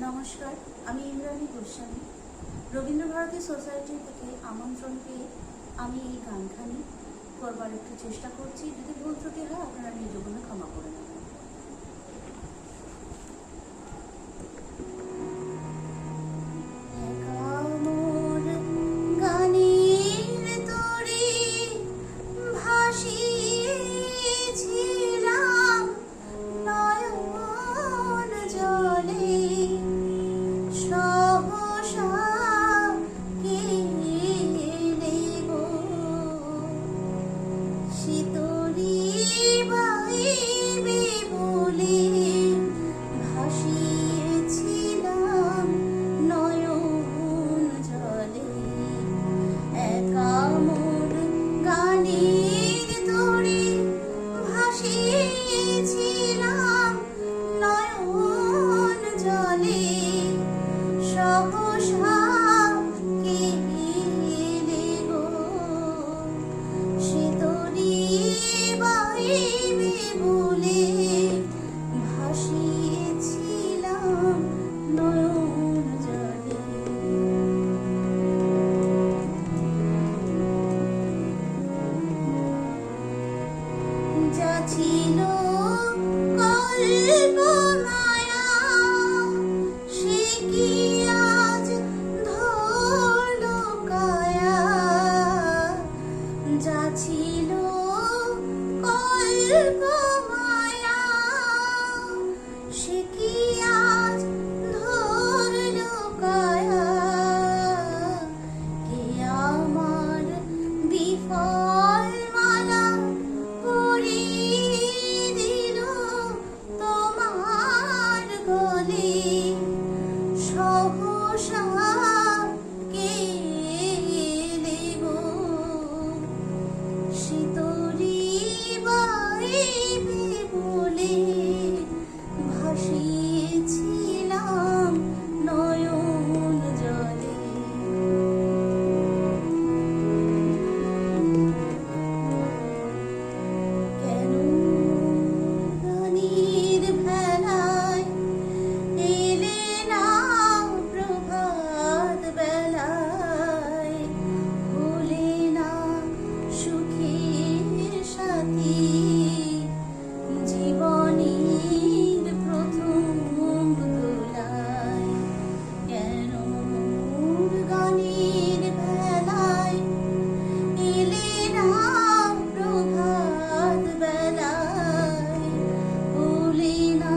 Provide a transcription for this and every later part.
নমস্কার, আমি ইন্দ্রাণী গোস্বামী। রবীন্দ্রভারতী সোসাইটি থেকে আমন্ত্রণ পেয়ে আমি এই গানখানি করবার একটু চেষ্টা করছি। যদি ভুল ত্রুটি হয় আপনারা নিজগুলো ক্ষমা করে নেবেন। ছিল কল্পনায়া সে কি আজ ধরলো কায়া, যা ছিল কল্পমায়া সে কি আজ ধরলো কায়া, কে আমার বিফল মালা ভাসিয়েছিলাম নয়ন জলে। কেন গানের ভেলায় এলে না প্রভাত বেলায়, হলে না সুখের সাথী জীবনের প্রথম দোলায়। কেন গানের ভেলায় এলে না প্রভাত বেলায়, হলে না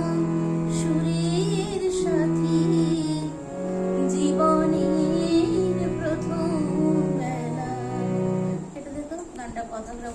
সুরের সাথী জীবনের প্রথম বেলায়। এটা দেখো গানটা কথাগুলো